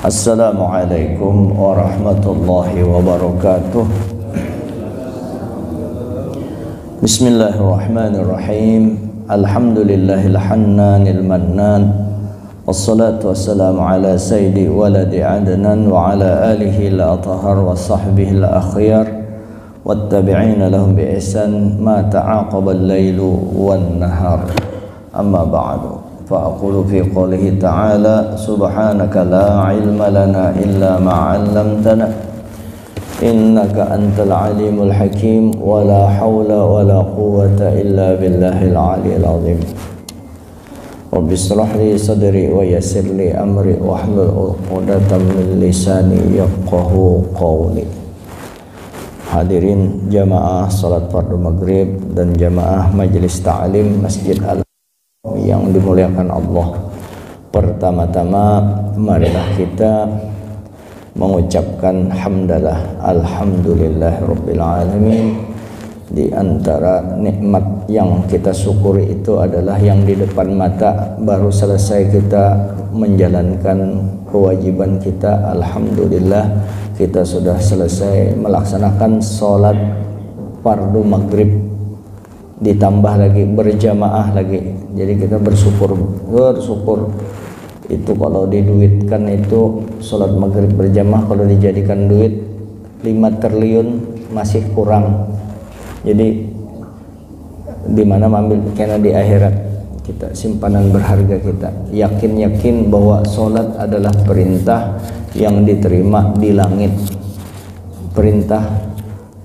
Assalamualaikum warahmatullahi wabarakatuh. Bismillahirrahmanirrahim. Alhamdulillahil hannanil mannan. Wassalatu wassalamu ala sayyidi waladi adnan wa ala alihi al-athhar wa sahbihi al-akhyar wattabi'ina lahum bi ihsan ma ta'aqaba al-lailu wan nahar. Amma ba'du. فأقول في قوله تعالى سبحانك لا علم لنا إلا ما علمتنا إنك أنت العليم الحكيم ولا حول ولا قوة إلا بالله العلي العظيم رب اشرح لي صدري ويسر لي أمري واحلل عقدة من لساني يفقهوا قولي. Hadirin jamaah salat fardu maghrib dan jamaah majelis ta'lim Masjid Al yang dimuliakan Allah. Pertama-tama marilah kita mengucapkan hamdalah alhamdulillahirabbil alamin. Di antara nikmat yang kita syukuri itu adalah yang di depan mata, baru selesai kita menjalankan kewajiban kita, alhamdulillah kita sudah selesai melaksanakan sholat fardu maghrib, ditambah lagi berjamaah lagi. Jadi kita bersyukur itu kalau diduitkan itu sholat maghrib berjamaah kalau dijadikan duit 5 triliun masih kurang. Jadi di mana ambil karena di akhirat kita simpanan berharga kita. Yakin bahwa sholat adalah perintah yang diterima di langit, perintah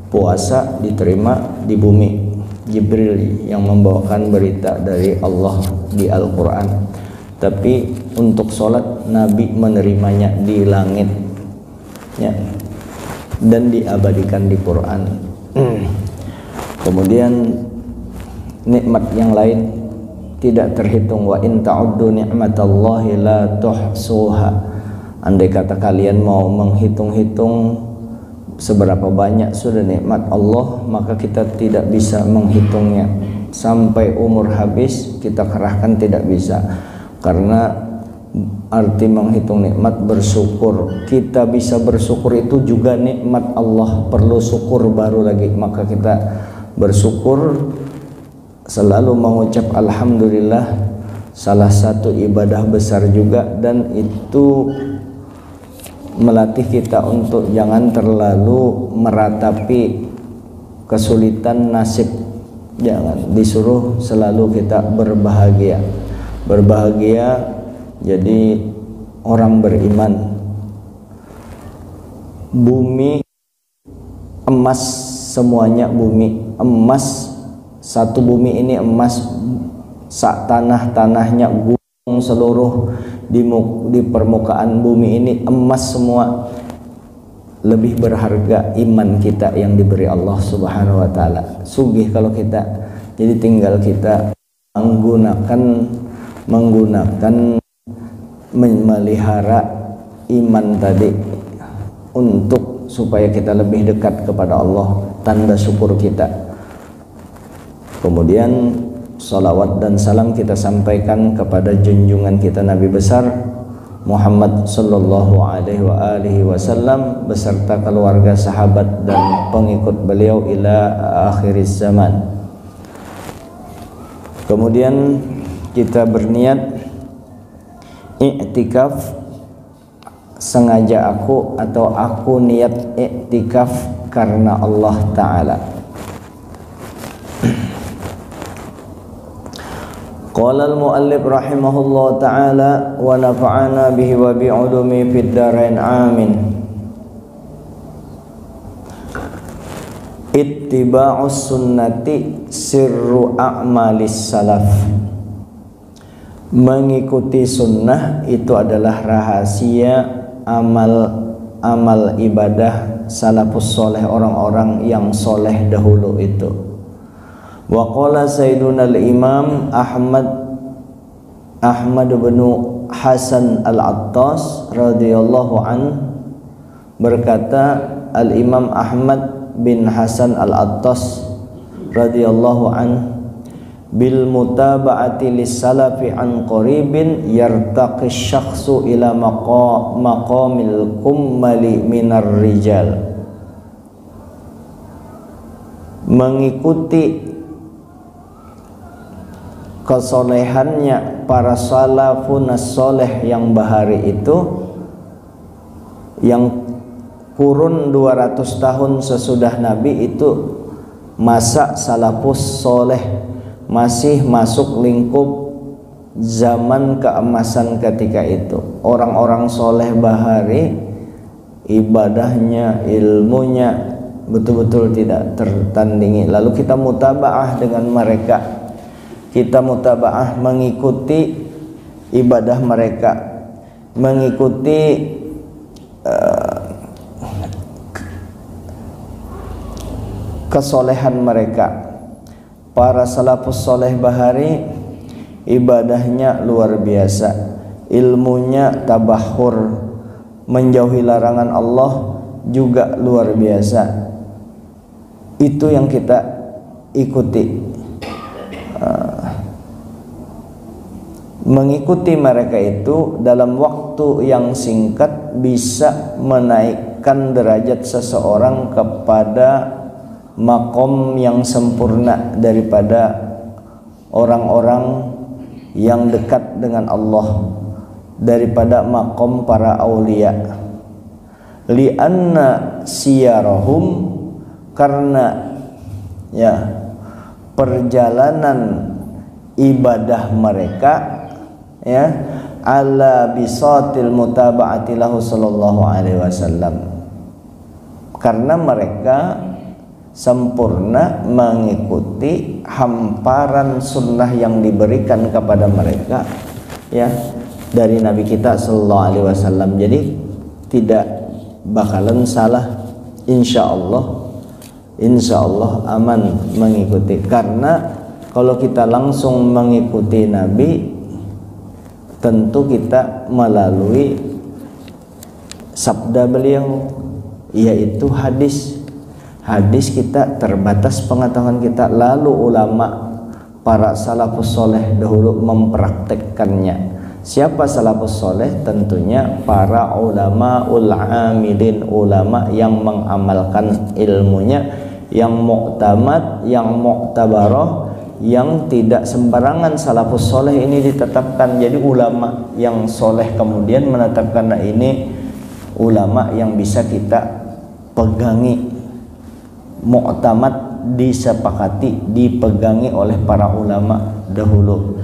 puasa diterima di bumi. Jibril yang membawakan berita dari Allah di Al-Quran. Tapi untuk sholat Nabi menerimanya di langit ya, dan diabadikan di Quran. Kemudian nikmat yang lain tidak terhitung. Wa in ta'uddu ni'matallahi la tuhsuha. Andai kata kalian mau menghitung-hitung seberapa banyak sudah nikmat Allah, maka kita tidak bisa menghitungnya. Sampai umur habis kita kerahkan tidak bisa. Karena arti menghitung nikmat bersyukur. Kita bisa bersyukur itu juga nikmat Allah, perlu syukur baru lagi. Maka kita bersyukur, selalu mengucap alhamdulillah, salah satu ibadah besar juga, dan itu melatih kita untuk jangan terlalu meratapi kesulitan nasib. Jangan, disuruh selalu kita berbahagia. Berbahagia jadi orang beriman. Bumi emas, semuanya bumi emas. Satu bumi ini emas, sak tanahnya gunung seluruh di permukaan bumi ini emas semua. Lebih berharga iman kita yang diberi Allah Subhanahu wa taala. Sugih kalau kita. Jadi tinggal kita menggunakan memelihara iman tadi untuk supaya kita lebih dekat kepada Allah, tanda syukur kita. Kemudian salawat dan salam kita sampaikan kepada junjungan kita Nabi besar Muhammad sallallahu alaihi wasallam beserta keluarga, sahabat dan pengikut beliau ila akhiriz zaman. Kemudian kita berniat i'tikaf, sengaja aku niat i'tikaf karena Allah taala. Qala al-muallif rahimahullah ta'ala wa nafa'ana bihi wa bi'ulumi fid dharain amin. Ittiba'us sunnati sirru a'malis salaf. Mengikuti sunnah itu adalah rahasia amal ibadah salafus soleh, orang-orang yang soleh dahulu itu. Wa qala sayyiduna al-imam Ahmad bin Hasan al-Attas radhiyallahu an berkata, Al-Imam Ahmad bin Hasan al-Attas radhiyallahu an, bil mutaba'ati lis salafi an qaribin yartaqi syakhsu ila maqamil kummali minar rijal. Mengikuti kesolehannya para salafun as-soleh yang bahari itu, yang kurun 200 tahun sesudah Nabi itu, masa salafus soleh masih masuk lingkup zaman keemasan ketika itu. Orang-orang soleh bahari ibadahnya, ilmunya betul-betul tidak tertandingi. Lalu kita mutabaah dengan mereka, kita mutabaah mengikuti ibadah mereka, mengikuti kesolehan mereka. Para salafus soleh bahari ibadahnya luar biasa, ilmunya tabahur, menjauhi larangan Allah juga luar biasa. Itu yang kita ikuti. Mengikuti mereka itu dalam waktu yang singkat bisa menaikkan derajat seseorang kepada makom yang sempurna daripada orang-orang yang dekat dengan Allah, daripada makom para aulia. Lianna siyarahum, karena ya perjalanan ibadah mereka ya ala bisatil mutaba'ati lahu sallallahu alaihi wasallam, karena mereka sempurna mengikuti hamparan sunnah yang diberikan kepada mereka ya dari Nabi kita sallallahu alaihi wasallam. Jadi tidak bakalan salah, insya Allah aman mengikuti. Karena kalau kita langsung mengikuti Nabi, tentu kita melalui sabda beliau, yaitu hadis. Hadis kita terbatas pengetahuan kita, lalu ulama para salafus soleh dahulu mempraktekkannya. Siapa salafus soleh? Tentunya para ulama ul-amilin, ulama yang mengamalkan ilmunya, yang muktamad, yang muktabarah, yang tidak sembarangan. Salafus soleh ini ditetapkan jadi ulama yang soleh, kemudian menetapkan ini ulama yang bisa kita pegangi, muktamad, disepakati, dipegangi oleh para ulama dahulu.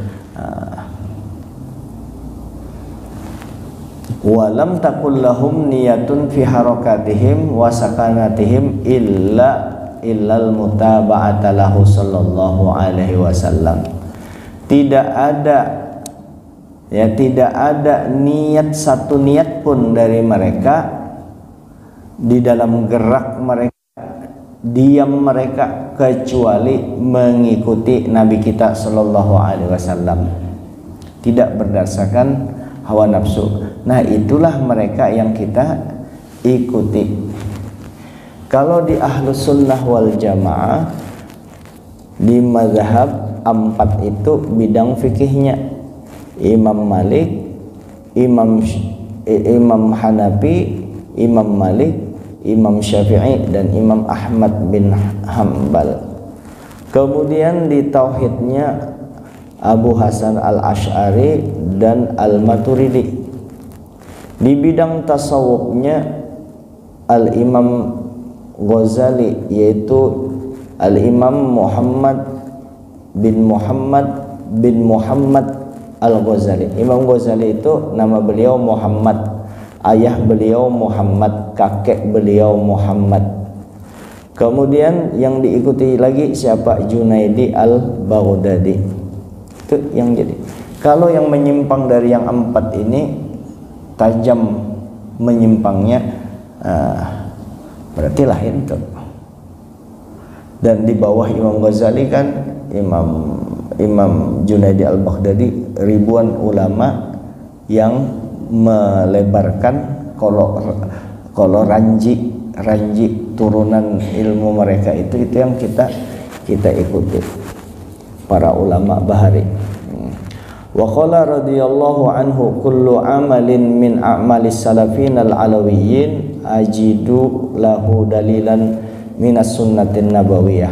Walam takul lahum niyatun fi harakatihim wa sakanatihim illal mutaba'ata lahu sallallahu alaihi wasallam. Tidak ada niat, satu niat pun dari mereka di dalam gerak mereka, diam mereka, kecuali mengikuti Nabi kita sallallahu alaihi wasallam, tidak berdasarkan hawa nafsu. Nah, itulah mereka yang kita ikuti. Kalau di Ahlus Sunnah wal Jamaah, di mazhab 4 itu bidang fikihnya, Imam Malik, Imam Hanafi, Imam Malik, Imam Syafi'i, dan Imam Ahmad bin Hanbal. Kemudian di tauhidnya Abu Hasan al-Ash'ari dan al-Maturidi. Di bidang tasawufnya al-Imam Ghazali, yaitu al-Imam Muhammad bin Muhammad al-Ghazali. Imam Ghazali itu nama beliau Muhammad, ayah beliau Muhammad, kakek beliau Muhammad. Kemudian yang diikuti lagi siapa? Junaidi al-Baghdadi. Itu yang jadi. Kalau yang menyimpang dari yang 4 ini, tajam menyimpangnya, berarti lain tuh. Dan di bawah Imam Ghazali kan Imam Junaidi al-Baghdadi, ribuan ulama yang melebarkan kalau ranji turunan ilmu mereka itu yang kita ikuti. para ulama bahari. Wa qala radhiyallahu anhu kullu amalin min a'malis salafin al-alawiyyin ajidu lahu dalilan minas sunnatin nabawiyah.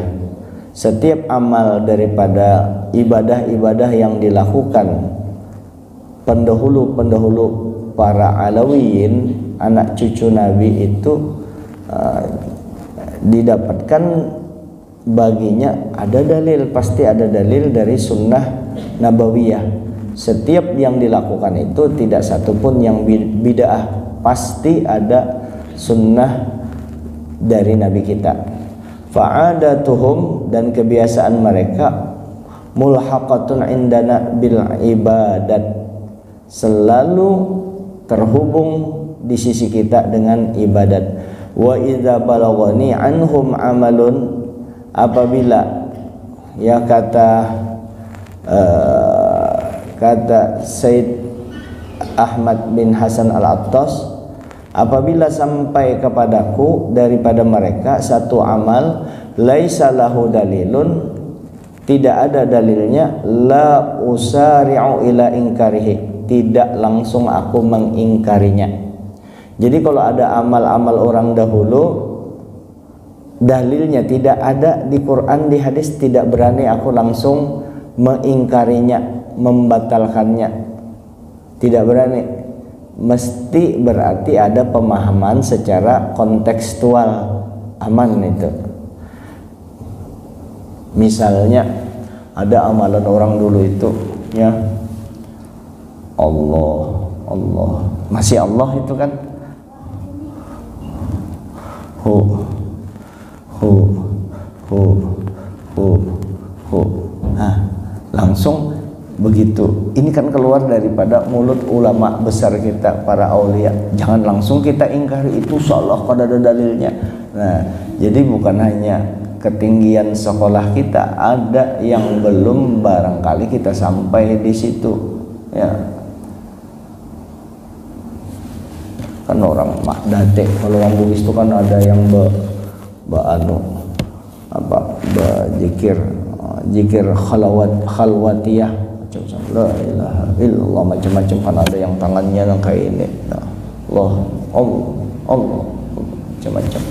Setiap amal daripada ibadah-ibadah yang dilakukan pendahulu-pendahulu para alawiyin, anak cucu Nabi itu didapatkan baginya ada dalil, pasti ada dalil dari sunnah nabawiyah. Setiap yang dilakukan itu tidak satupun yang bid'ah, pasti ada sunnah dari Nabi kita. Fa'adatuhum, dan kebiasaan mereka, mulhaqatun indana bil ibadat, selalu terhubung di sisi kita dengan ibadat. Wa idza balaghani anhum amalun, apabila ya kata Said Ahmad bin Hasan Al-Attas, apabila sampai kepadaku daripada mereka satu amal, laisa lahu dalilun, tidak ada dalilnya, la usari'u ila inkarihi, tidak langsung aku mengingkarinya. Jadi kalau ada amal-amal orang dahulu dalilnya tidak ada di Quran, di hadis, tidak berani aku langsung mengingkarinya, membatalkannya, tidak berani. Mesti berarti ada pemahaman secara kontekstual, aman itu. Misalnya ada amalan orang dulu itu ya Allah masih Allah itu kan langsung begitu. Ini kan keluar daripada mulut ulama besar kita, para aulia. Jangan langsung kita ingkari, itu salah, kada ada dalilnya. Nah, jadi bukan hanya ketinggian sekolah kita, ada yang belum barangkali kita sampai di situ ya. Kan orang makdate, kalau orang Bugis itu kan ada yang zikir khalwatiyah, macam-macam, la ilaha illallah, macam-macam, kan ada yang tangannya yang kayak ini, nah, Allah macam-macam.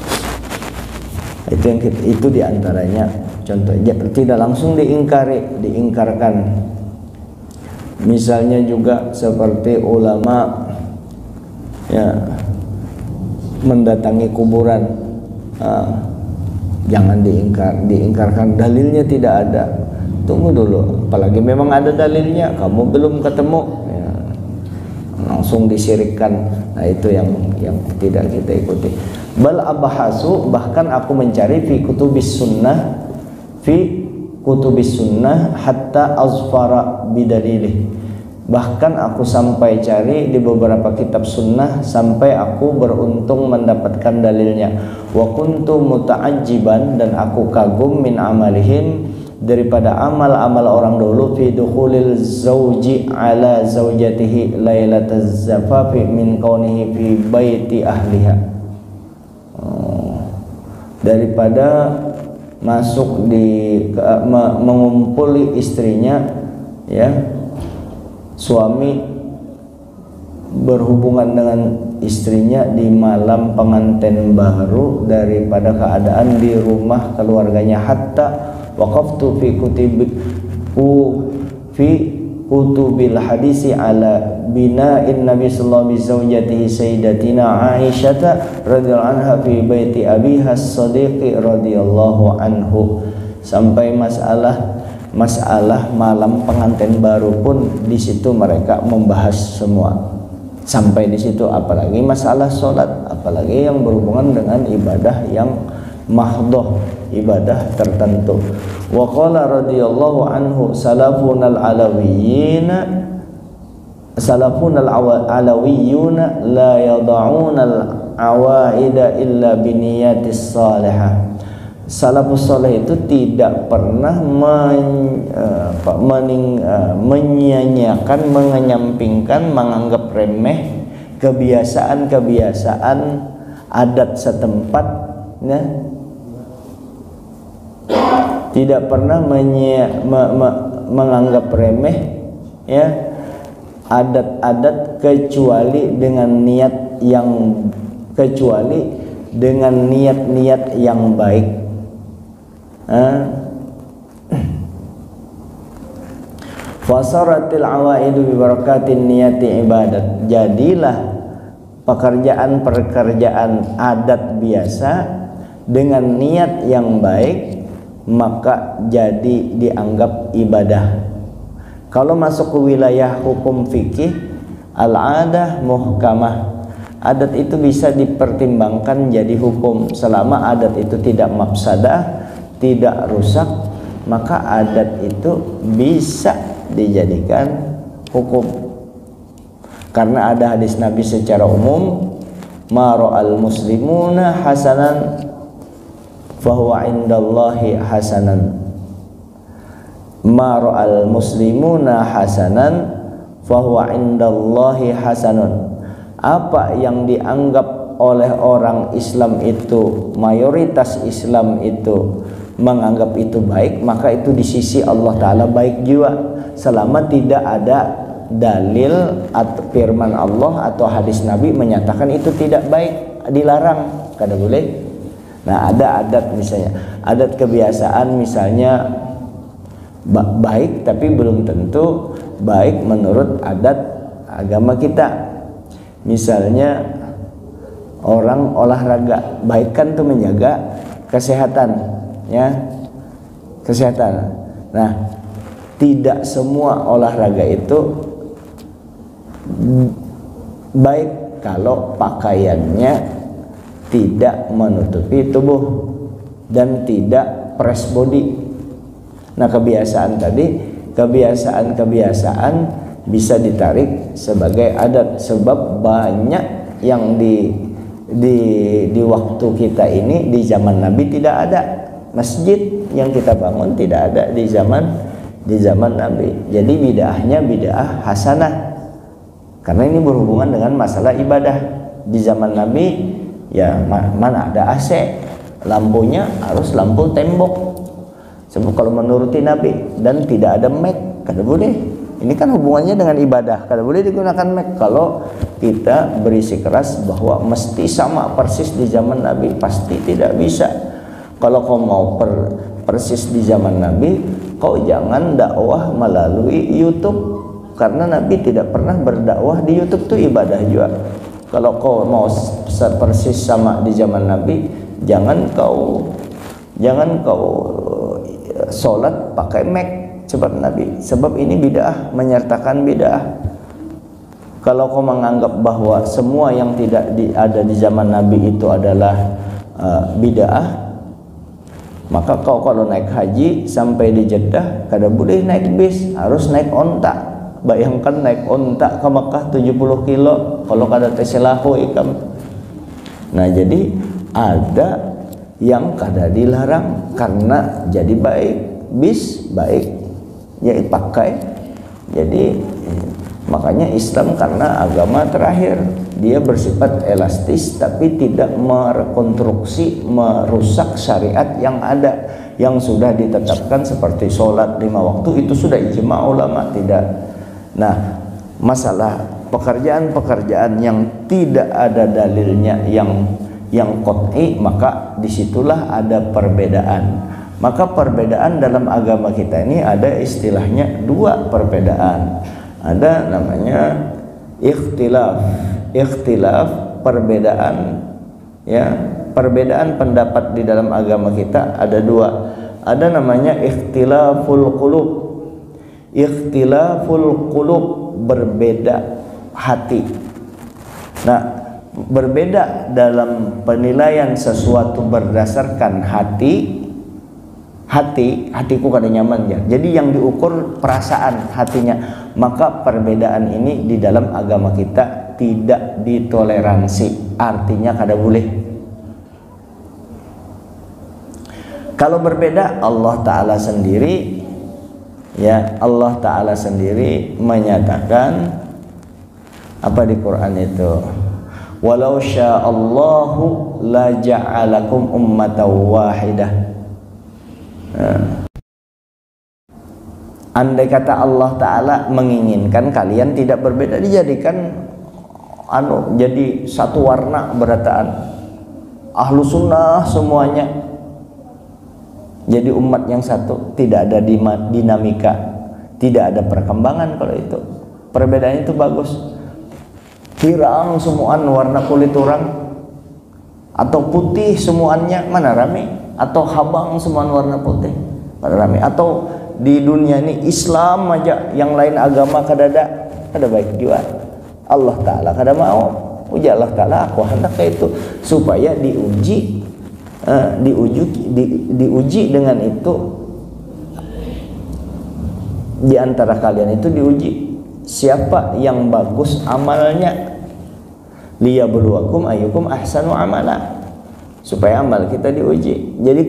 Itu diantaranya contoh, tidak langsung diingkarkan. Misalnya juga seperti ulama ya mendatangi kuburan, jangan diingkarkan, dalilnya tidak ada. Tunggu dulu, apalagi memang ada dalilnya, kamu belum ketemu ya, langsung disirikkan. Nah, itu yang tidak kita ikuti. Bal abahasu, bahkan aku mencari fi kutubis sunnah hatta azfara bidalilih, bahkan aku sampai cari di beberapa kitab sunnah sampai aku beruntung mendapatkan dalilnya. Wa kuntu muta'ajjiban, dan aku kagum min amalihim, daripada amal-amal orang dulu, fi dukhulil zawji ala zawjatihi lailataz zafafi min kaunihi fi baiti ahliha, daripada masuk mengumpuli istrinya ya, suami berhubungan dengan istrinya di malam pengantin baru, daripada keadaan di rumah keluarganya. Hatta waqaftu fi kutubil hadisi ala bina'in Nabi sallallahu alaihi wasallam sayyidatina Aisyah radhiyallahu anha fi baiti abiha as-Sadiq radhiyallahu anhu, sampai masalah malam pengantin baru pun di situ mereka membahas semua sampai di situ. Apalagi masalah sholat, apalagi yang berhubungan dengan ibadah yang mahdoh, ibadah tertentu. Wa qala radhiyallahu anhu salafunal alawiyyuna la yad'una al-awaida illa biniyatis salihah. Salafus saleh itu tidak pernah menyanyiakan, mengenyampingkan, menganggap remeh kebiasaan-kebiasaan adat setempat ya, tidak pernah menganggap remeh ya adat-adat kecuali dengan niat yang baik. Fasaratil awaidu bi barakatin niyati ibadat. Jadilah pekerjaan-pekerjaan adat biasa dengan niat yang baik, maka jadi dianggap ibadah. Kalau masuk ke wilayah hukum fikih, al-adah muhkamah. Adat itu bisa dipertimbangkan jadi hukum selama adat itu tidak mafsadah, tidak rusak, maka adat itu bisa dijadikan hukum. Karena ada hadis Nabi secara umum, ma ra'al muslimuna hasanan fahuwa indallahi hasanan. Ma ra'al muslimuna hasanan fahuwa indallahi hasanun. Apa yang dianggap oleh orang Islam itu, mayoritas Islam itu menganggap itu baik, maka itu di sisi Allah Ta'ala baik juga, selama tidak ada dalil atau firman Allah atau hadis Nabi menyatakan itu tidak baik, dilarang, kada boleh. Nah, ada adat misalnya, adat kebiasaan misalnya baik, tapi belum tentu baik menurut adat agama kita. Misalnya orang olahraga, baik kan tuh menjaga kesehatan, ya, kesehatan. Nah, tidak semua olahraga itu baik kalau pakaiannya tidak menutupi tubuh dan tidak press body. Nah, kebiasaan tadi, kebiasaan bisa ditarik sebagai adat, sebab banyak yang di waktu kita ini, di zaman Nabi tidak ada masjid yang kita bangun, tidak ada di zaman Nabi. Jadi bid'ahnya bid'ah hasanah, karena ini berhubungan dengan masalah ibadah. Di zaman Nabi ya mana ada AC, lampunya harus lampu tembok, sebab kalau menuruti Nabi, dan tidak ada mic, kada boleh. Ini kan hubungannya dengan ibadah, kada boleh digunakan mic. Kalau kita berisi keras bahwa mesti sama persis di zaman Nabi, pasti tidak bisa. Kalau kau mau persis di zaman Nabi, kau jangan dakwah melalui YouTube, karena Nabi tidak pernah berdakwah di YouTube, itu ibadah juga. Kalau kau mau persis sama di zaman Nabi, jangan kau sholat pakai mic sebab Nabi, sebab ini bid'ah, menyertakan bid'ah. Kalau kau menganggap bahwa semua yang tidak ada di zaman Nabi itu adalah bid'ah, maka kau kalau naik haji sampai di Jeddah kada boleh naik bis, harus naik onta. Bayangkan naik onta ke Mekah 70 kilo kalau kada teselahu ikam. Nah, jadi ada yang kada dilarang karena jadi baik, bis baik ya pakai. Jadi makanya Islam karena agama terakhir, dia bersifat elastis tapi tidak merekonstruksi, merusak syariat yang ada, yang sudah ditetapkan seperti sholat 5 waktu, itu sudah ijma ulama, tidak. Nah, masalah pekerjaan-pekerjaan yang tidak ada dalilnya yang qat'i, maka disitulah ada perbedaan. Maka perbedaan dalam agama kita ini ada istilahnya dua perbedaan. Ada namanya ikhtilaf, perbedaan, ya, perbedaan pendapat di dalam agama kita ada dua. Ada namanya ikhtilaful qulub, berbeda hati. Nah, berbeda dalam penilaian sesuatu berdasarkan hatiku kada nyaman ya. Jadi yang diukur perasaan hatinya. Maka perbedaan ini di dalam agama kita tidak ditoleransi, artinya kada boleh. Kalau berbeda, Allah Ta'ala sendiri, ya, Allah Ta'ala sendiri menyatakan apa di Quran itu, walau sya'allahu la ja'alakum ummatan wahidah. Andai kata Allah Ta'ala menginginkan kalian tidak berbeda, dijadikan jadi satu warna berataan, ahlu sunnah semuanya jadi umat yang satu, tidak ada dinamika, tidak ada perkembangan. Kalau itu perbedaannya itu bagus. Pirang semuaan warna kulit orang, atau putih semuanya, mana rame? Atau habang semuaan warna putih, mana rame? Atau di dunia ini Islam aja, yang lain agama kada baik juga. Allah Ta'ala kada mau. Uji Allah Ta'ala, aku hendak kayak itu supaya diuji dengan itu. Di antara kalian itu diuji siapa yang bagus amalnya, liyabluwakum ayyukum ahsanu amala, supaya amal kita diuji. Jadi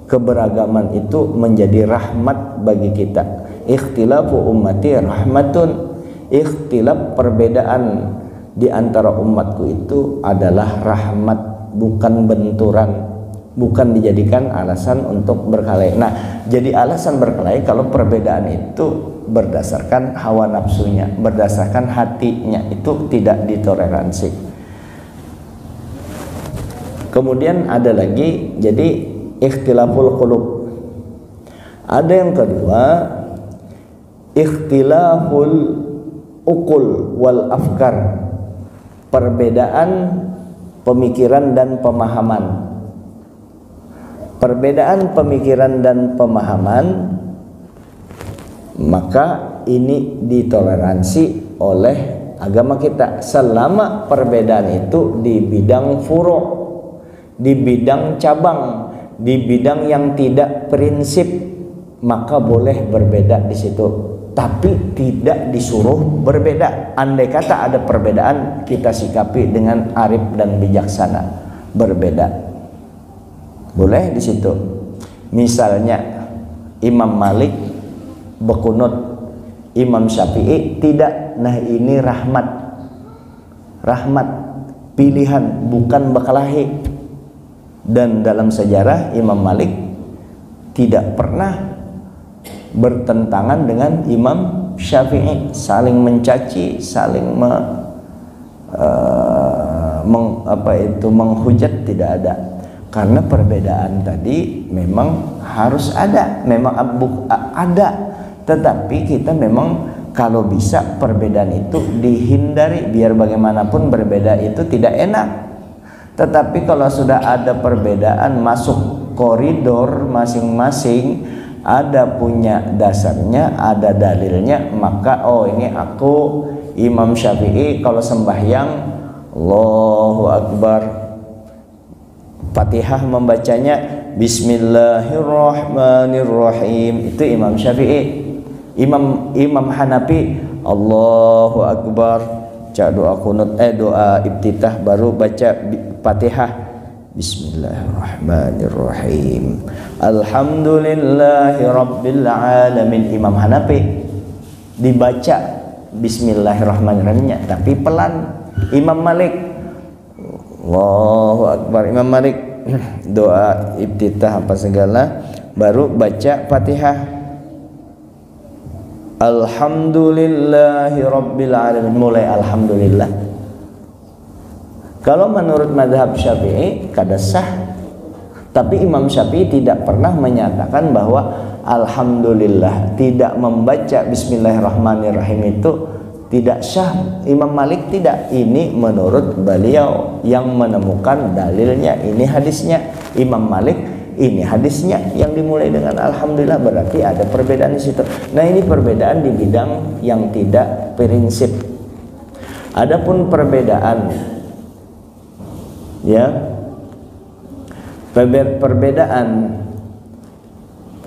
keberagaman itu menjadi rahmat bagi kita. Ikhtilafu ummati rahmatun. Ikhtilaf, perbedaan di antara umatku itu adalah rahmat, bukan benturan, bukan dijadikan alasan untuk berkelahi. Nah, jadi alasan berkelahi kalau perbedaan itu berdasarkan hawa nafsunya, berdasarkan hatinya, itu tidak ditoleransi. Kemudian ada lagi, jadi ikhtilaful qulub. Ada yang kedua, ikhtilaful uqul wal afkar, perbedaan pemikiran dan pemahaman. Perbedaan pemikiran dan pemahaman, maka ini ditoleransi oleh agama kita selama perbedaan itu di bidang furu', di bidang cabang, di bidang yang tidak prinsip, maka boleh berbeda di situ, tapi tidak disuruh berbeda. Andai kata ada perbedaan, kita sikapi dengan arif dan bijaksana. Berbeda boleh di situ. Misalnya Imam Malik bekunut, Imam Syafi'i tidak. Nah, ini rahmat pilihan, bukan berkelahi. Dan dalam sejarah Imam Malik tidak pernah bertentangan dengan Imam Syafi'i, saling mencaci, saling menghujat, tidak ada. Karena perbedaan tadi memang harus ada, memang ada, tetapi kita memang kalau bisa perbedaan itu dihindari, biar bagaimanapun berbeda itu tidak enak. Tetapi kalau sudah ada perbedaan masuk koridor masing-masing, ada punya dasarnya, ada dalilnya, maka ini aku Imam Syafi'i kalau sembahyang Allahu Akbar, Fatihah membacanya Bismillahirrahmanirrahim, itu Imam Syafi'i. Imam Hanafi Allahu Akbar, doa kunut, doa iftitah baru baca Fatihah Bismillahirrahmanirrahim, Alhamdulillahi Rabbil Alamin. Imam Hanafi dibaca Bismillahirrahmanirrahimnya tapi pelan. Imam Malik Allahu Akbar, Imam Malik doa iftitah apa segala baru baca Fatihah Alhamdulillahi Rabbil Alamin, mulai Alhamdulillah. Kalau menurut madhab Syafi'i kada sah, tapi Imam Syafi'i tidak pernah menyatakan bahwa Alhamdulillah, tidak membaca Bismillahirrahmanirrahim itu tidak sah. Imam Malik tidak. Ini menurut beliau yang menemukan dalilnya, ini hadisnya. Imam Malik ini hadisnya yang dimulai dengan Alhamdulillah, berarti ada perbedaan di situ. Nah, ini perbedaan di bidang yang tidak prinsip. Adapun perbedaan, ya, perbedaan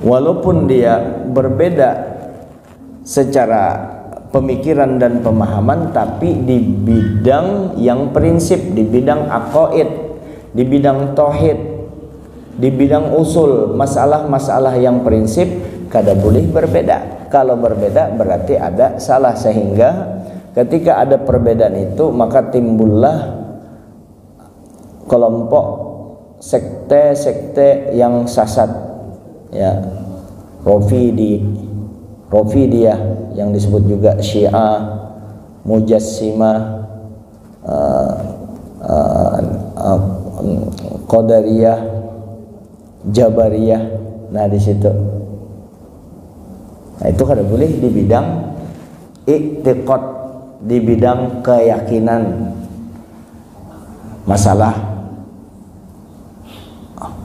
walaupun dia berbeda secara pemikiran dan pemahaman, tapi di bidang yang prinsip, di bidang aqaid, di bidang tauhid, di bidang usul, masalah-masalah yang prinsip, kada boleh berbeda. Kalau berbeda berarti ada salah, sehingga ketika ada perbedaan itu maka timbullah kelompok sekte-sekte yang sesat, ya, Rafidiyah yang disebut juga Syiah, Mujassimah, Qadariyah, Jabariyah. Nah di situ. Nah itu kada boleh di bidang i'tiqad, di bidang keyakinan, masalah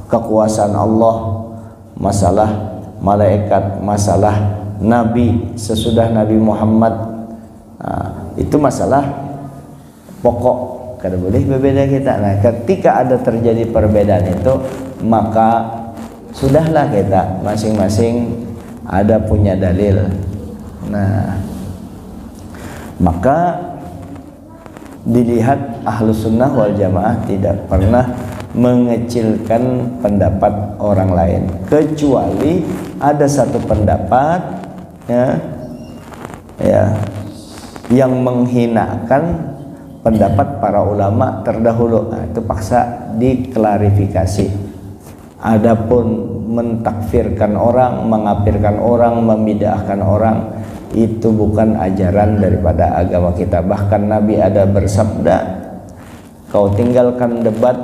kekuasaan Allah, masalah malaikat, masalah nabi sesudah Nabi Muhammad. Nah, itu masalah pokok, kada boleh berbeda kita. Nah ketika ada terjadi perbedaan itu, maka sudahlah kita masing-masing ada punya dalil. Nah maka dilihat Ahlus Sunnah wal Jamaah tidak pernah mengecilkan pendapat orang lain, kecuali ada satu pendapat yang menghinakan pendapat para ulama terdahulu. Nah, itu paksa diklarifikasi. Adapun mentakfirkan orang, mengapirkan orang, membid'ahkan orang, itu bukan ajaran daripada agama kita. Bahkan Nabi ada bersabda, kau tinggalkan debat,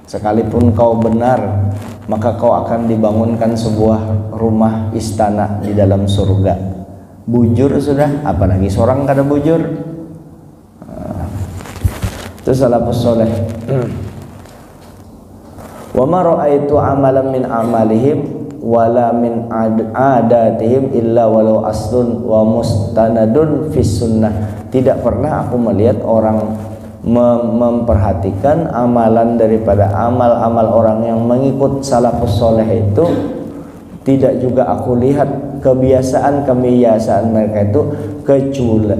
sekalipun kau benar, maka kau akan dibangunkan sebuah rumah istana di dalam surga. Bujur sudah, apalagi seorang kada bujur. Itu salafus soleh. Wa ma ra'aitu amalan min amalihim wala min adatihim illa walau aslun wa mustanadun fis sunnah. Tidak pernah aku melihat orang memperhatikan amalan daripada amal-amal orang yang mengikut salafus soleh itu. Tidak juga aku lihat kebiasaan mereka itu,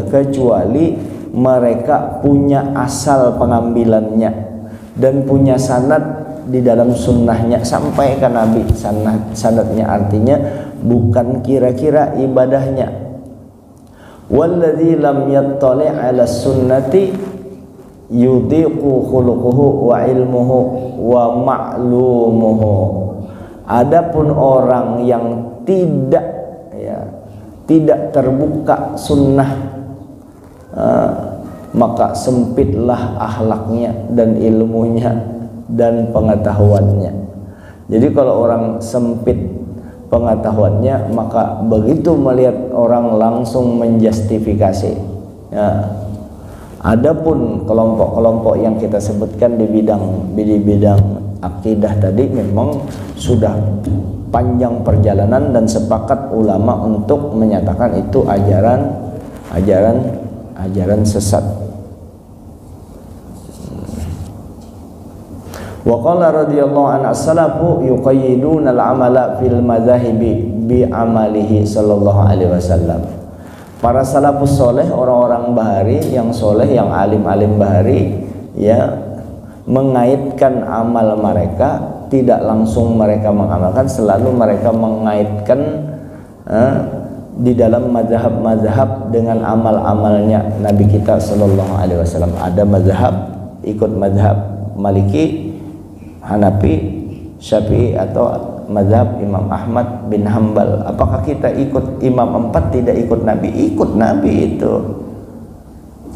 kecuali mereka punya asal pengambilannya dan punya sanad di dalam sunnahnya sampai ke Nabi. Sanadnya artinya bukan kira-kira ibadahnya. Walladzi lam yattali' 'ala sunnati yudhiqu khuluquhu wa ilmuhu wa ma'lumuhu. Adapun orang yang tidak terbuka sunnah, maka sempitlah akhlaknya dan ilmunya dan pengetahuannya. Jadi kalau orang sempit pengetahuannya, maka begitu melihat orang langsung menjustifikasi. Ya. Adapun kelompok-kelompok yang kita sebutkan di bidang akidah tadi, memang sudah panjang perjalanan dan sepakat ulama untuk menyatakan itu ajaran sesat. Wa qala radhiyallahu anhu as-salafu yuqayyiduna al-amala fil madzahibi bi amalihi sallallahu alaihi wasallam. Para salafus soleh, orang-orang bahari yang soleh, yang alim-alim bahari, ya, mengaitkan amal mereka, tidak langsung mereka mengamalkan, selalu mereka mengaitkan di dalam mazhab-mazhab dengan amal-amalnya Nabi kita sallallahu alaihi wasallam. Ada mazhab, ikut mazhab Maliki, Hanafi, Syafi'i, atau mazhab Imam Ahmad bin Hambal. Apakah kita ikut Imam 4, tidak ikut Nabi? Ikut Nabi itu.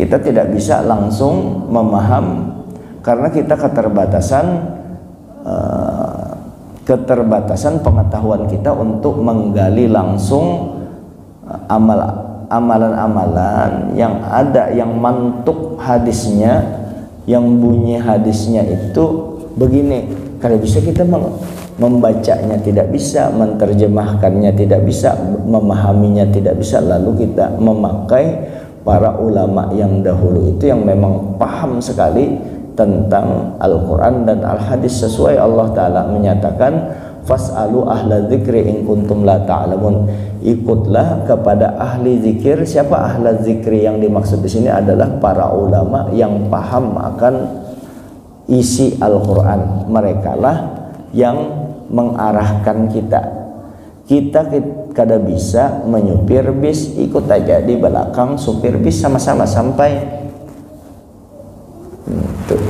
Kita tidak bisa langsung memaham karena kita keterbatasan pengetahuan kita untuk menggali langsung amalan-amalan yang ada, yang mantuk hadisnya, yang bunyi hadisnya itu begini. Kalau bisa kita membacanya tidak bisa, menerjemahkannya tidak bisa, memahaminya tidak bisa, lalu kita memakai para ulama yang dahulu itu yang memang paham sekali tentang Al-Quran dan Al-Hadis. Sesuai Allah Ta'ala menyatakan, fas'alu ahla dzikri in kuntum la ta'lamun. Ikutlah kepada ahli zikir. Siapa ahli zikri yang dimaksud di sini adalah para ulama yang paham akan isi Al-Quran. Mereka lah yang mengarahkan kita. Kita kada bisa menyupir bis, ikut aja di belakang supir bis sama-sama sampai.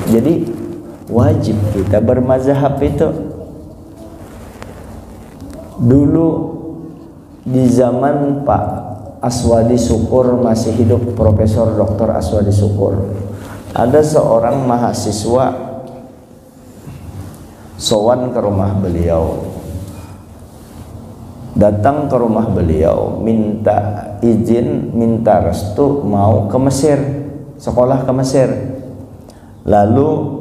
Jadi wajib kita bermazhab itu. Dulu di zaman Pak Aswadi Syukur masih hidup, Profesor Dr. Aswadi Syukur, ada seorang mahasiswa sowan ke rumah beliau, datang ke rumah beliau, minta izin, minta restu mau ke Mesir, sekolah ke Mesir. Lalu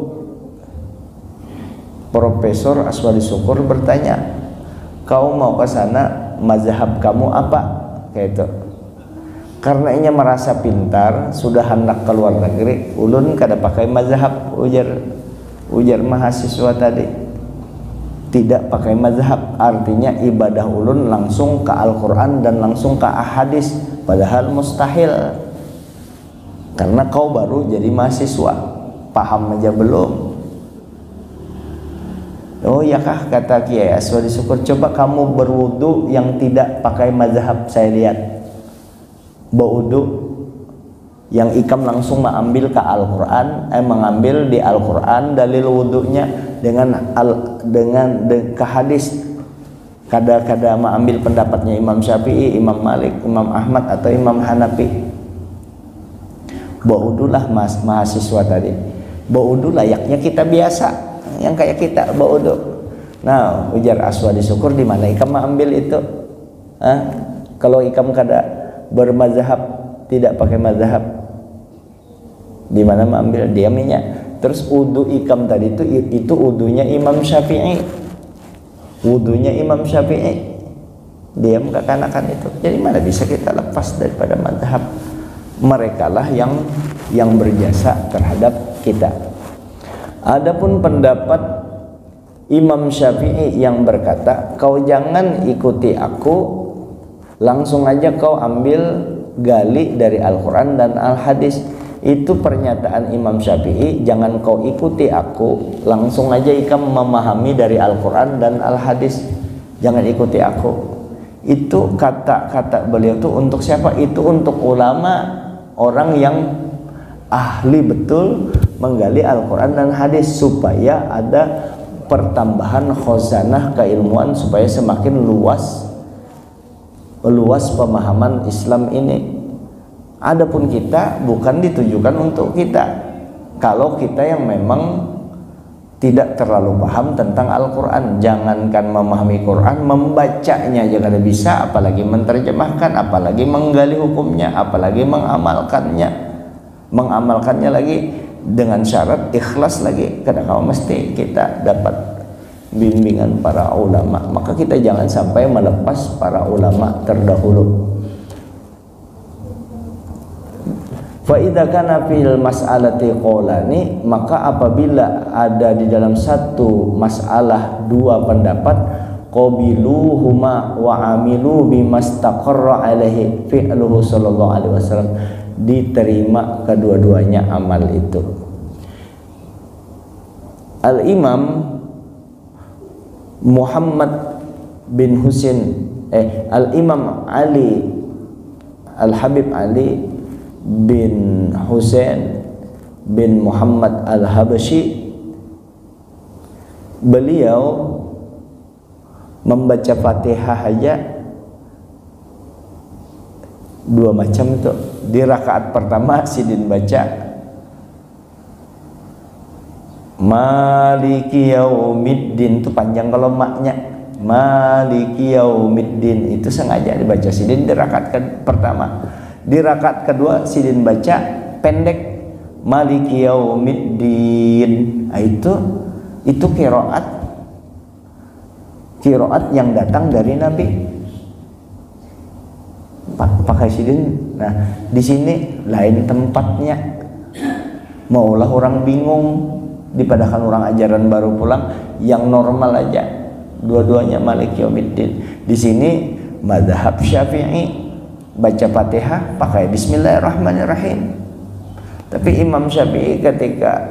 Profesor Aswadi Syukur bertanya, kau mau ke sana, mazhab kamu apa? Kayak itu. Karena ia merasa pintar, sudah hendak ke luar negeri, ulun kada pakai mazhab, ujar mahasiswa tadi. Tidak pakai mazhab, artinya ibadah ulun langsung ke Al-Quran dan langsung ke ahadis, padahal mustahil. Karena kau baru jadi mahasiswa, paham aja belum. Oh ya kah, kata Kiai Aswadi Syukur, coba kamu berwudu yang tidak pakai mazhab, saya lihat. Berwudu yang ikam langsung mengambil ke Al-Quran, mengambil di Al-Quran dalil wudunya dengan ke hadis, kada mengambil pendapatnya Imam Syafi'i, Imam Malik, Imam Ahmad atau Imam Hanafi. Berwudulah mahasiswa tadi, berwudu layaknya kita biasa, yang kayak kita berwudu. Nah, ujar Aswadi Syukur, di mana ikam mengambil itu? Kalau ikam kada bermazhab, tidak pakai mazhab, di mana mengambil? Dia minyak. Terus wudu ikam tadi itu wudunya Imam Syafi'i, wudunya Imam Syafi'i, dia mengatakan itu. Jadi mana bisa kita lepas daripada mazhab? Mereka lah yang berjasa terhadap kita. Adapun pendapat Imam Syafi'i yang berkata, kau jangan ikuti aku, langsung aja kau ambil gali dari Al-Quran dan Al-Hadis. Itu pernyataan Imam Syafi'i, jangan kau ikuti aku, langsung aja ikam memahami dari Al-Quran dan Al-Hadis, jangan ikuti aku. Itu kata-kata beliau itu untuk siapa? Itu untuk ulama, orang yang ahli betul menggali Al-Quran dan Hadis, supaya ada pertambahan khazanah keilmuan, supaya semakin luas pemahaman Islam ini. Adapun kita bukan ditujukan untuk kita. Kalau kita yang memang tidak terlalu paham tentang Al-Quran, jangankan memahami Quran, membacanya aja kada bisa, apalagi menerjemahkan, apalagi menggali hukumnya, apalagi mengamalkannya lagi dengan syarat ikhlas lagi. Kadang-kadang mesti kita dapat bimbingan para ulama, maka kita jangan sampai melepas para ulama terdahulu. Fa idza kana fil mas'alati qaulani, maka apabila ada di dalam satu masalah dua pendapat, qabiluhuma wa amilu bimastaqarra alaihi fi'luhu sallallahu alaihi wasallam, diterima kedua-duanya amal itu. Al-Imam Muhammad bin Husain Al-Imam Ali Al-Habib Ali bin Husain bin Muhammad Al-Habasyi, beliau membaca Fatihah aja dua macam itu. Di rakaat pertama sidin baca Maliki Yaumiddin, itu panjang kalau maknya, Maliki Yaumiddin, itu sengaja dibaca sidin di rakaat pertama. Di rakaat kedua sidin baca pendek, Maliki Yaumiddin. Nah, itu qiraat yang datang dari Nabi, pakai sidin. Nah, di sini lain tempatnya. Maulah orang bingung, dipadakan orang ajaran baru pulang, yang normal aja dua-duanya Maliki Yaumiddin. Di sini mazhab Syafi'i, baca Fatihah pakai Bismillahirrahmanirrahim. Tapi Imam Syafi'i ketika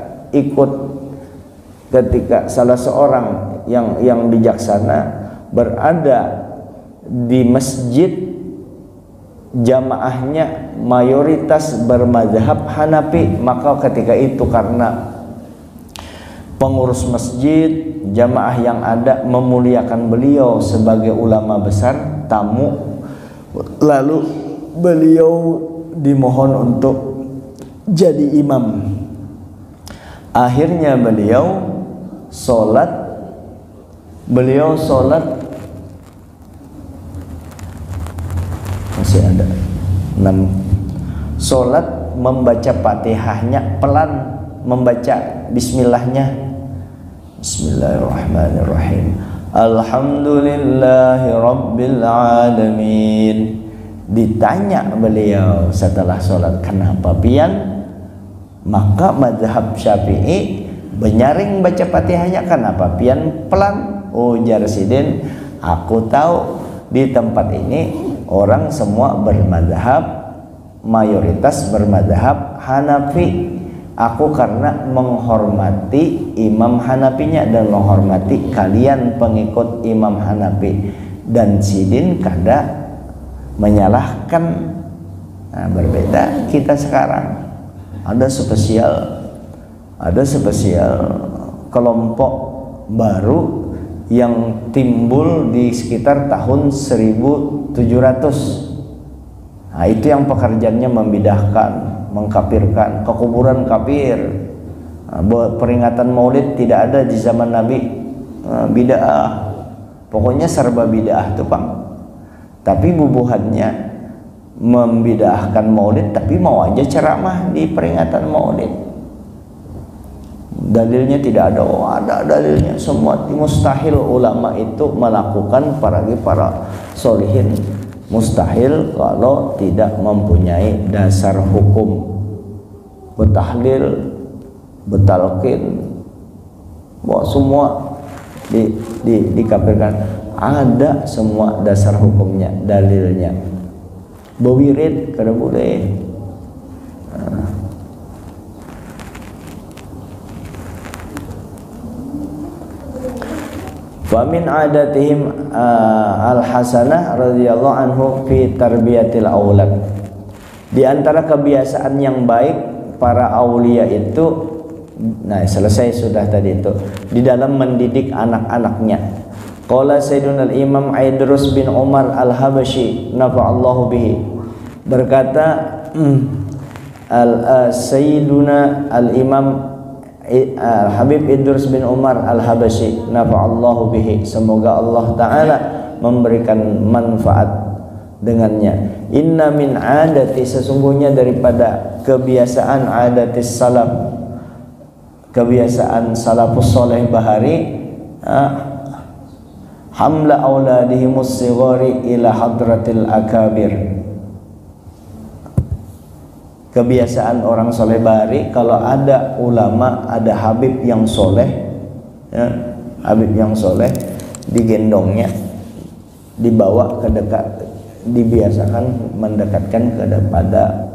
salah seorang yang bijaksana berada di masjid, jamaahnya mayoritas bermazhab Hanafi, maka ketika itu karena pengurus masjid, jamaah yang ada memuliakan beliau sebagai ulama besar, tamu, Lalu beliau dimohon untuk jadi imam. Akhirnya beliau sholat masih ada 6 sholat membaca Fatihahnya pelan, membaca bismillahnya. Bismillahirrahmanirrahim. Alhamdulillahi rabbil alamin. Ditanya beliau setelah sholat, kenapa pian? Maka mazhab Syafi'i benyaring baca Fatihahnya, kenapa pian pelan? Ujar Sidin, aku tahu di tempat ini orang semua bermadzhab, mayoritas bermadzhab Hanafi. Aku karena menghormati Imam Hanafinya dan menghormati kalian pengikut Imam Hanafi. Dan Sidin kada menyalahkan. Nah, berbeda kita sekarang. Ada spesial kelompok baru yang timbul di sekitar tahun 1700. Nah, itu yang pekerjaannya membidahkan, mengkafirkan, ke kuburan kafir. Peringatan Maulid tidak ada di zaman Nabi. Bid'ah. Pokoknya serba bid'ah tuh, Pak. Tapi bubuhannya membid'ahkan Maulid, tapi mau aja ceramah di peringatan Maulid. Dalilnya tidak ada. Oh, ada dalilnya. Semua mustahil ulama itu melakukan, para solihin. Mustahil kalau tidak mempunyai dasar hukum. Betahlil, betalkin, bahwa semua dikafirkan. Ada semua dasar hukumnya, dalilnya. Bewirid kada boleh. Wa min adatihim al-hasanah radhiyallahu anhu fi tarbiyatil aulad. Di antara kebiasaan yang baik para aulia itu, nah selesai sudah tadi itu, di dalam mendidik anak-anaknya. Qala Sayyiduna al-Imam Idrus bin Umar al-Habashi nafa'allahu bihi, berkata Sayyiduna al-Imam Habib Idrus bin Umar al-Habashi nafa'allahu bihi, semoga Allah Ta'ala memberikan manfaat dengannya. Inna min adati, sesungguhnya daripada kebiasaan adatis salaf, kebiasaan salafus soleh bahari, hamla auladihimus sighari ila hadratil akabir. Kebiasaan orang soleh bahari, kalau ada ulama, ada habib yang soleh, ya, habib yang soleh, digendongnya, dibawa ke dekat, dibiasakan mendekatkan kepada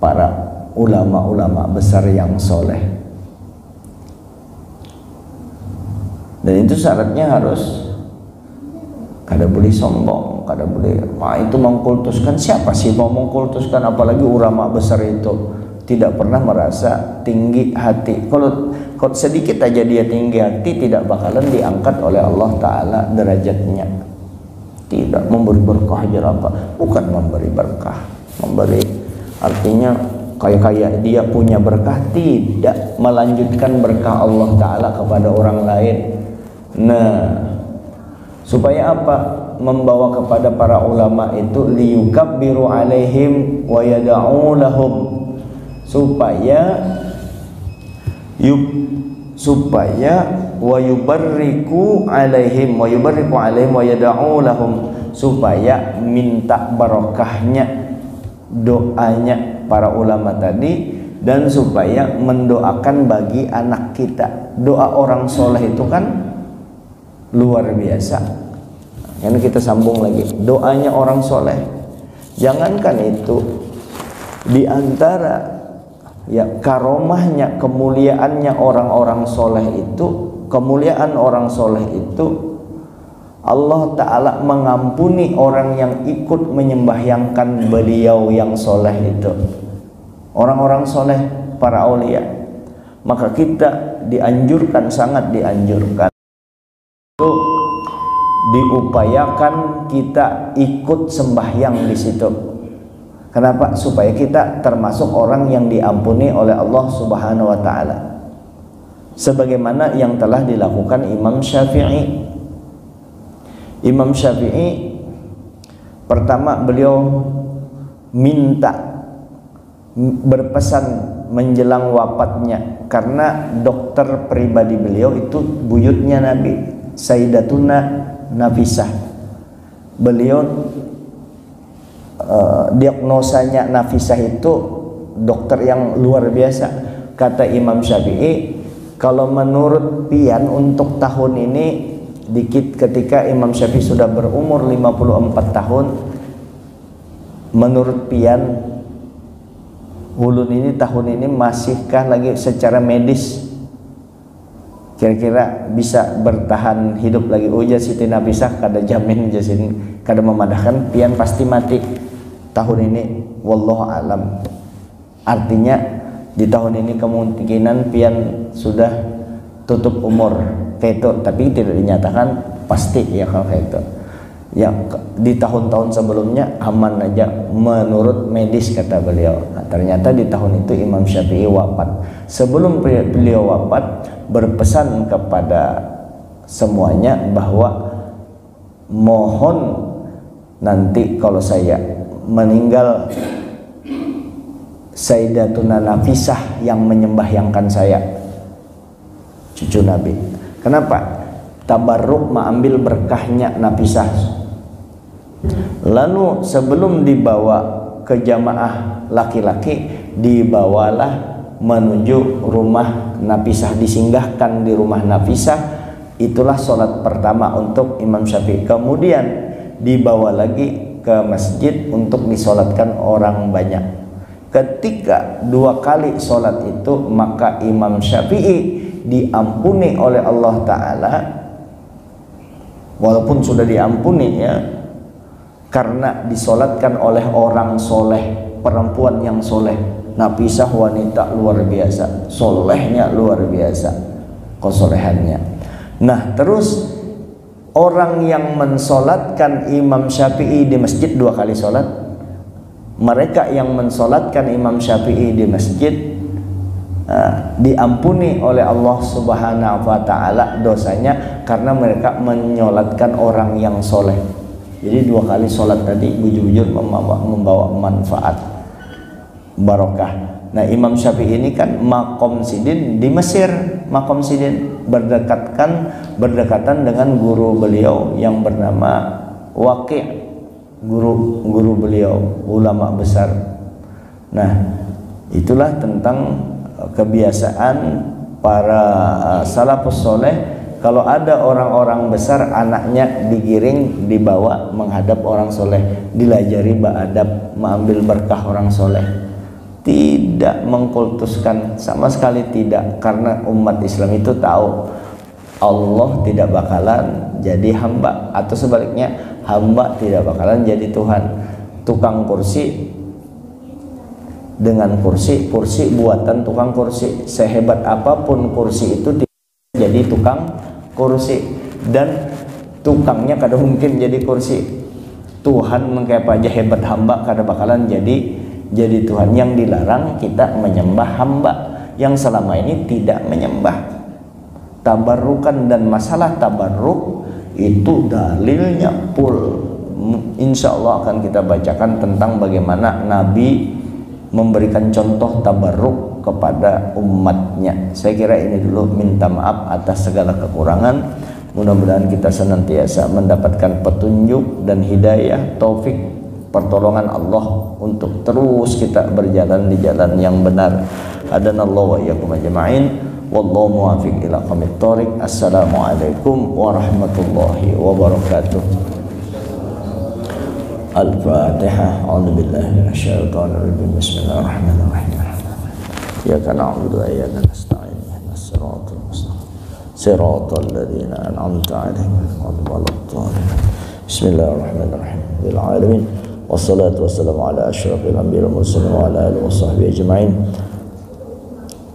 para ulama-ulama besar yang soleh. Dan itu syaratnya harus kada boleh sombong, kada boleh itu mengkultuskan. Siapa sih mau mengkultuskan, apalagi ulama besar itu tidak pernah merasa tinggi hati. Kalau sedikit aja dia tinggi hati, tidak bakalan diangkat oleh Allah Ta'ala derajatnya. Tidak memberi berkah aja apa, bukan memberi berkah, memberi artinya kayak dia punya berkah, tidak melanjutkan berkah Allah Ta'ala kepada orang lain. Nah, supaya apa? Membawa kepada para ulama itu liyukabbiru alaihim wa yad'u lahum, supaya wa yubarriku alaihim wa yad'u lahum, supaya minta barokahnya, doanya para ulama tadi, dan supaya mendoakan bagi anak kita. Doa orang soleh itu kan luar biasa. Ini kita sambung lagi, doanya orang soleh. Jangankan itu, di antara ya karomahnya, kemuliaannya orang-orang soleh itu, kemuliaan orang soleh itu, Allah Ta'ala mengampuni orang yang ikut menyembahyangkan beliau yang soleh itu, orang-orang soleh, para aulia. Maka kita dianjurkan, sangat dianjurkan diupayakan kita ikut sembahyang di situ. Kenapa? Supaya kita termasuk orang yang diampuni oleh Allah Subhanahu wa taala. Sebagaimana yang telah dilakukan Imam Syafi'i. Imam Syafi'i pertama beliau berpesan menjelang wafatnya, karena dokter pribadi beliau itu buyutnya Nabi, Sayyidatuna Nafisah. Beliau diagnosanya Nafisah itu dokter yang luar biasa. Kata Imam Syafi'i, kalau menurut Pian untuk tahun ini dikit, ketika Imam Syafi'i sudah berumur 54 tahun, menurut Pian ulun ini tahun ini masihkah lagi secara medis kira-kira bisa bertahan hidup lagi? Ujar Siti Nafisah kada jamin jasin, kada memadahkan Pian pasti mati tahun ini, wallahu alam. Artinya di tahun ini kemungkinan Pian sudah tutup umur kayak itu, tapi tidak dinyatakan pasti ya kalau kayak itu. Ya di tahun-tahun sebelumnya aman aja menurut medis kata beliau. Nah, ternyata di tahun itu Imam Syafi'i wafat. Sebelum beliau wafat berpesan kepada semuanya bahwa mohon nanti kalau saya meninggal, Sayyidatuna Nafisah yang menyembahyangkan saya, cucu Nabi. Kenapa? Tabarruk mengambil berkahnya Nafisah. Lalu sebelum dibawa ke jamaah laki-laki, dibawalah menuju rumah Nafisah, disinggahkan di rumah Nafisah. Itulah sholat pertama untuk Imam Syafi'i. Kemudian dibawa lagi ke masjid untuk disolatkan orang banyak. Ketika 2 kali sholat itu, maka Imam Syafi'i diampuni oleh Allah Ta'ala. Walaupun sudah diampuni ya, karena disolatkan oleh orang soleh, perempuan yang soleh. Nafisah wanita luar biasa, solehnya luar biasa, kesolehannya. Nah terus orang yang mensolatkan Imam Syafi'i di masjid 2 kali solat, mereka yang mensolatkan Imam Syafi'i di masjid diampuni oleh Allah Subhanahu wa ta'ala dosanya, karena mereka menyolatkan orang yang soleh. Jadi 2 kali sholat tadi bujur-bujur membawa manfaat barokah. Nah Imam Syafi'i ini kan makom sidin di Mesir, makom sidin berdekatan dengan guru beliau yang bernama Waqi', guru beliau, ulama besar. Nah itulah tentang kebiasaan para salafus soleh. Kalau ada orang-orang besar, anaknya digiring, dibawa menghadap orang soleh, dilajari beradab, mengambil berkah orang soleh. Tidak mengkultuskan, sama sekali tidak, karena umat Islam itu tahu Allah tidak bakalan jadi hamba, atau sebaliknya hamba tidak bakalan jadi Tuhan. Tukang kursi dengan kursi buatan tukang kursi, sehebat apapun kursi itu jadi tukang kursi, dan tukangnya kada mungkin jadi kursi. Tuhan mengkayak aja hebat, hamba kada bakalan jadi Tuhan. Yang dilarang kita menyembah hamba yang selama ini tidak menyembah. Tabarrukan, dan masalah tabarruk itu dalilnya full. Insya Allah akan kita bacakan tentang bagaimana Nabi memberikan contoh tabarruk kepada umatnya. Saya kira ini dulu, minta maaf atas segala kekurangan. Mudah-mudahan kita senantiasa mendapatkan petunjuk dan hidayah, taufik, pertolongan Allah untuk terus kita berjalan di jalan yang benar. Hadanallahu wa iyyakum ajma'in. Wallahu muwaffiq ila aqwamit thoriq. Assalamualaikum warahmatullahi wabarakatuh. Al-Fatihah. A'udzubillahi minasyaitonir rajim. Bismillahirrahmanirrahim. Iyyaka na'budu wa iyyaka nasta'in. Ihdinas siratal mustaqim. Siratal ladzina an'amta 'alaihim ghairil maghdubi 'alaihim. Bismillahirrahmanirrahim. Bil alamin. Wassalatu wassalamu ala asyrafil anbiya'i wal mursalin wa ala alihi washabbihi ajma'in.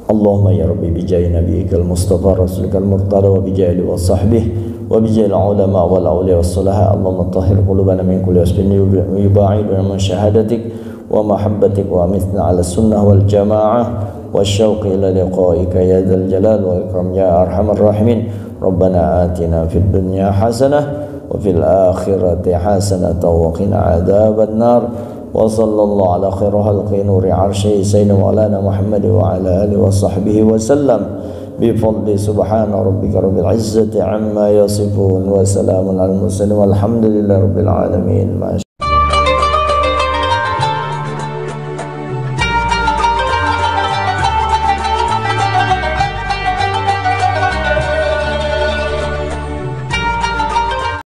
Allahumma ya rabbi bi jahi nabiyyikal mustafa rasulikal murtada wa bi jahi wa sahbihi وبجاه العلماء والأولياء والصلحاء اللهم طهر قلوبنا من كل وسب يباعدنا من شهادتك ومحبتك وأمتنا على السنة والجماعة والشوق إلى لقائك يا ذا الجلال والإكرام يا أرحم الراحمين ربنا آتنا في الدنيا حسنة وفي الآخرة حسنة وقنا عذاب النار وصلى الله على خير خلق نور عرشه سيدنا مولانا محمد وعلى آله وصحبه وسلم بفضل سبحان ربك رب العزة عما يصفون وسلام على المرسلين والحمد لله رب العالمين.